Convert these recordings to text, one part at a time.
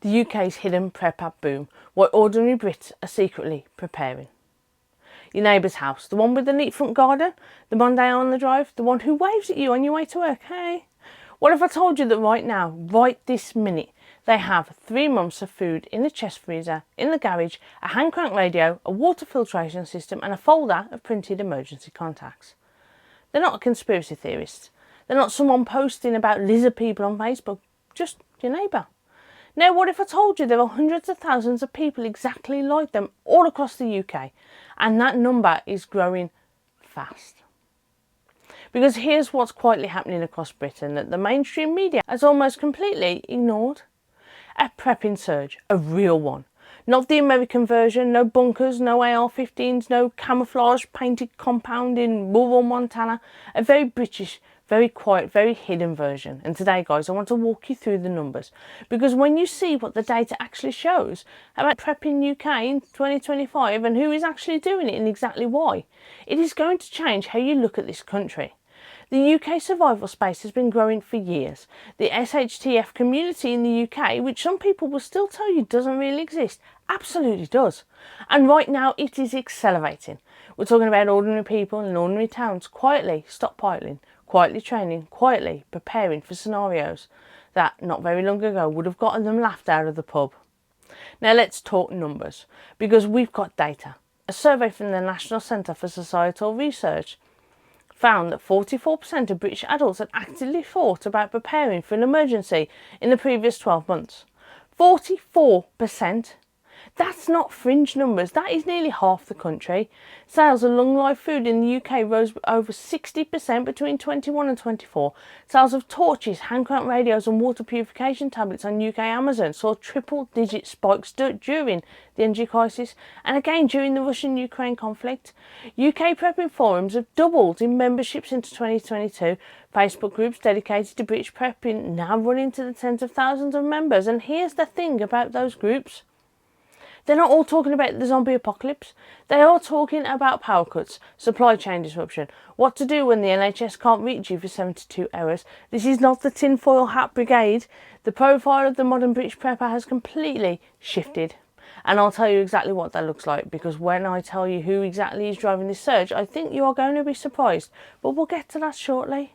The UK's hidden prep app boom, why ordinary Brits are secretly preparing. Your neighbour's house, the one with the neat front garden, the Monday on the drive, the one who waves at you on your way to work, hey? What if I told you that right now, right this minute, they have 3 months of food in the chest freezer, in the garage, a hand crank radio, a water filtration system and a folder of printed emergency contacts? They're not conspiracy theorists. They're not someone posting about lizard people on Facebook, just your neighbour. Now, what if I told you there are hundreds of thousands of people exactly like them all across the UK, and that number is growing fast? Because here's what's quietly happening across Britain that the mainstream media has almost completely ignored. A prepping surge, a real one. Not the American version, no bunkers, no AR-15s, no camouflage painted compound in rural Montana. A very British, very quiet, very hidden version. And today, guys, I want to walk you through the numbers, because when you see what the data actually shows about prepping UK in 2025 and who is actually doing it and exactly why, it is going to change how you look at this country. The UK survival space has been growing for years. The SHTF community in the UK, which some people will still tell you doesn't really exist, absolutely does. And right now it is accelerating. We're talking about ordinary people in ordinary towns quietly stockpiling, quietly training, quietly preparing for scenarios that not very long ago would have gotten them laughed out of the pub. Now let's talk numbers, because we've got data. A survey from the National Centre for Societal Research found that 44% of British adults had actively thought about preparing for an emergency in the previous 12 months. 44%? That's not fringe numbers, that is nearly half the country. Sales of long life food in the UK rose over 60% between 21 and 24. Sales of torches, hand crank radios and water purification tablets on UK Amazon saw triple digit spikes during the energy crisis and again during the Russian-Ukraine conflict. UK prepping forums have doubled in membership since 2022. Facebook groups dedicated to British prepping now run into the tens of thousands of members, and here's the thing about those groups. They're not all talking about the zombie apocalypse. They are talking about power cuts, supply chain disruption, what to do when the NHS can't reach you for 72 hours. This is not the tinfoil hat brigade. The profile of the modern British prepper has completely shifted. And I'll tell you exactly what that looks like, because when I tell you who exactly is driving this surge, I think you are going to be surprised. But we'll get to that shortly.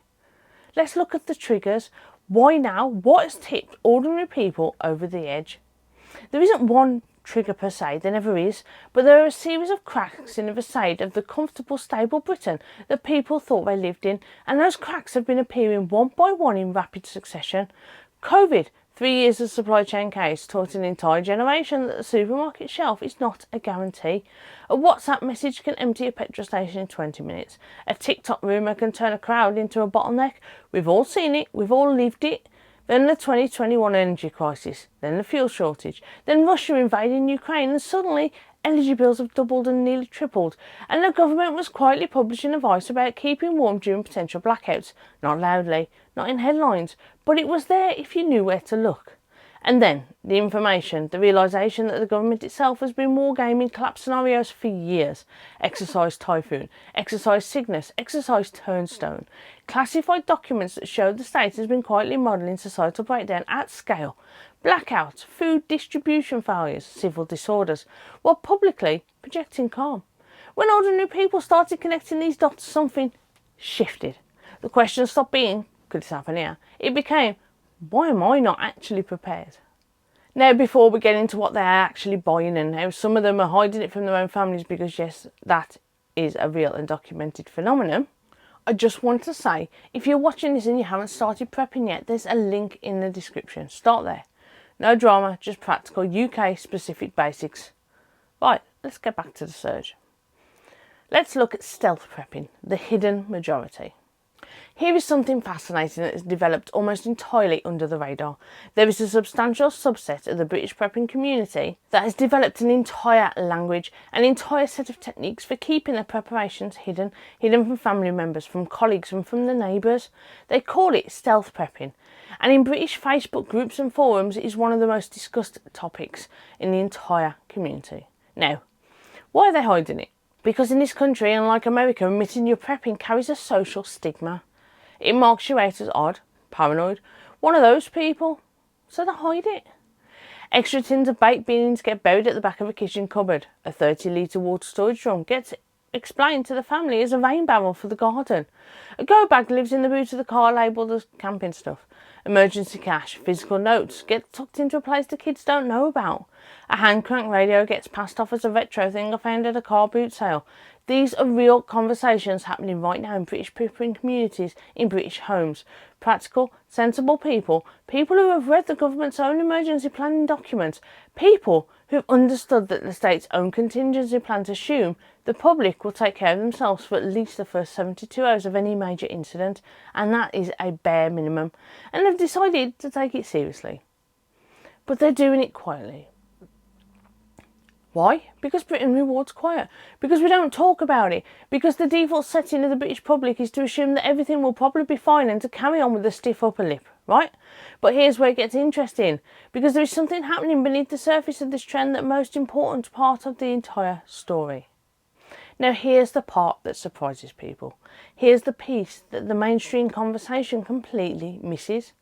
Let's look at the triggers. Why now? What has tipped ordinary people over the edge? There isn't one trigger per se, there never is, but there are a series of cracks in the facade of the comfortable, stable Britain that people thought they lived in, and those cracks have been appearing one by one in rapid succession. COVID, 3 years of supply chain chaos, taught an entire generation that the supermarket shelf is not a guarantee. A WhatsApp message can empty a petrol station in 20 minutes. A TikTok rumour can turn a crowd into a bottleneck. We've all seen it, we've all lived it. Then the 2021 energy crisis, then the fuel shortage, then Russia invading Ukraine, and suddenly energy bills have doubled and nearly tripled, and the government was quietly publishing advice about keeping warm during potential blackouts. Not loudly, not in headlines, but it was there if you knew where to look. And then the information, the realisation that the government itself has been wargaming collapse scenarios for years. Exercise Typhoon, Exercise Cygnus, Exercise Turnstone. Classified documents that show the state has been quietly modelling societal breakdown at scale. Blackouts, food distribution failures, civil disorders, while publicly projecting calm. When ordinary people started connecting these dots, something shifted. The question stopped being, could this happen here? It became, why am I not actually prepared? Now, before we get into what they are actually buying and how some of them are hiding it from their own families, because yes, that is a real and documented phenomenon, I just want to say, if you're watching this and you haven't started prepping yet, there's a link in the description. Start there. No drama, just practical UK specific basics. Right, let's get back to the surge. Let's look at stealth prepping, the hidden majority. Here is something fascinating that has developed almost entirely under the radar. There is a substantial subset of the British prepping community that has developed an entire language, an entire set of techniques for keeping their preparations hidden from family members, from colleagues and from the neighbours. They call it stealth prepping, and in British Facebook groups and forums it is one of the most discussed topics in the entire community. Now, why are they hiding it? Because in this country, unlike America, admitting you're prepping carries a social stigma. It marks you out as odd, paranoid, one of those people, so they hide it. Extra tins of baked beans get buried at the back of a kitchen cupboard. A 30-litre water storage drum gets explained to the family as a rain barrel for the garden. A go bag lives in the boot of the car labelled as camping stuff. Emergency cash, physical notes get tucked into a place the kids don't know about. A hand crank radio gets passed off as a retro thing I found at a car boot sale. These are real conversations happening right now in British people and communities, in British homes. Practical, sensible people, people who have read the government's own emergency planning documents, people who have understood that the state's own contingency plans assume the public will take care of themselves for at least the first 72 hours of any major incident, and that is a bare minimum, and have decided to take it seriously. But they're doing it quietly. Why? Because Britain rewards quiet. Because we don't talk about it. Because the default setting of the British public is to assume that everything will probably be fine and to carry on with a stiff upper lip, right? But here's where it gets interesting. Because there is something happening beneath the surface of this trend, that most important part of the entire story. Now here's the part that surprises people. Here's the piece that the mainstream conversation completely misses.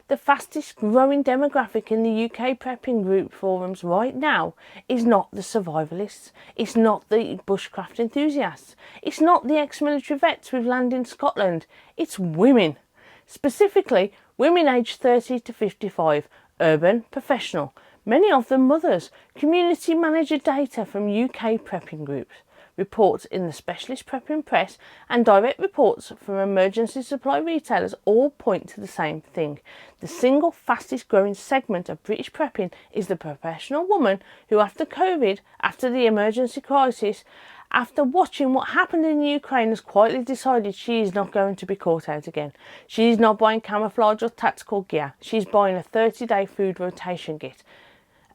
The fastest growing demographic in the UK prepping group forums right now is not the survivalists, it's not the bushcraft enthusiasts, it's not the ex-military vets with land in Scotland, it's women. Specifically, women aged 30 to 55, urban, professional, many of them mothers, community manager data from UK prepping groups, reports in the specialist prepping press and direct reports from emergency supply retailers all point to the same thing. The single fastest growing segment of British prepping is the professional woman who, after COVID, after the emergency crisis, after watching what happened in Ukraine, has quietly decided she is not going to be caught out again. She is not buying camouflage or tactical gear. She's buying a 30-day food rotation kit,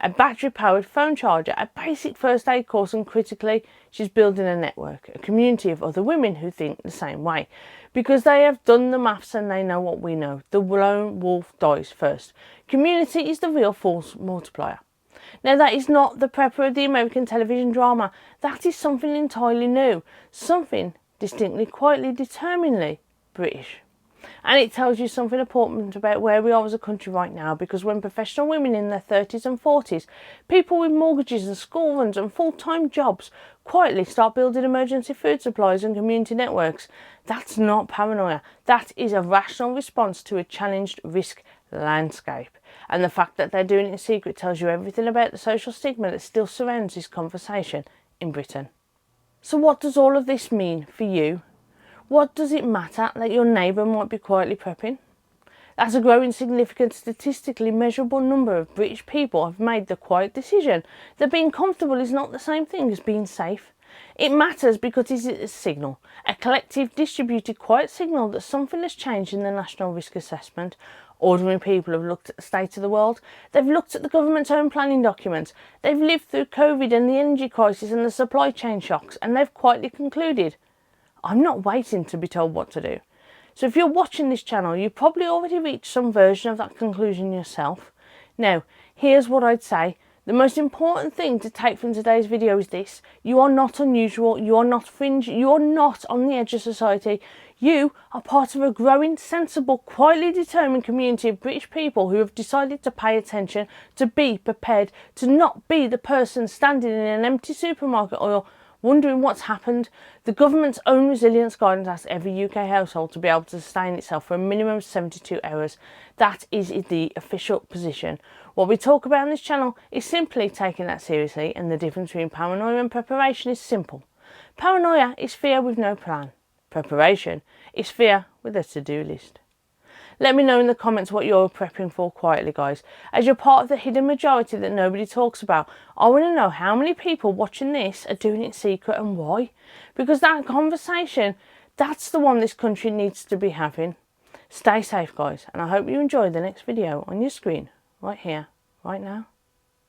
a battery-powered phone charger, a basic first aid course, and critically, she's building a network, a community of other women who think the same way. Because they have done the maths and they know what we know. The lone wolf dies first. Community is the real force multiplier. Now that is not the prepper of the American television drama. That is something entirely new. Something distinctly, quietly, determinedly British. And it tells you something important about where we are as a country right now, because when professional women in their 30s and 40s, people with mortgages and school runs and full-time jobs, quietly start building emergency food supplies and community networks, that's not paranoia. That is a rational response to a challenged risk landscape. And the fact that they're doing it in secret tells you everything about the social stigma that still surrounds this conversation in Britain. So what does all of this mean for you? What does it matter that your neighbour might be quietly prepping? As a growing, significant, statistically measurable number of British people have made the quiet decision that being comfortable is not the same thing as being safe. It matters because it is a signal, a collective, distributed, quiet signal that something has changed in the national risk assessment. Ordinary people have looked at the state of the world, they've looked at the government's own planning documents, they've lived through COVID and the energy crisis and the supply chain shocks, and they've quietly concluded, I'm not waiting to be told what to do. So if you're watching this channel, you've probably already reached some version of that conclusion yourself. Now, here's what I'd say. The most important thing to take from today's video is this. You are not unusual, you are not fringe, you are not on the edge of society. You are part of a growing, sensible, quietly determined community of British people who have decided to pay attention, to be prepared, to not be the person standing in an empty supermarket aisle wondering what's happened. The government's own resilience guidance asks every UK household to be able to sustain itself for a minimum of 72 hours. That is the official position. What we talk about on this channel is simply taking that seriously, and the difference between paranoia and preparation is simple. Paranoia is fear with no plan. Preparation is fear with a to-do list. Let me know in the comments what you're prepping for quietly, guys. As you're part of the hidden majority that nobody talks about, I want to know how many people watching this are doing it in secret and why. Because that conversation, that's the one this country needs to be having. Stay safe, guys, and I hope you enjoy the next video on your screen, right here, right now.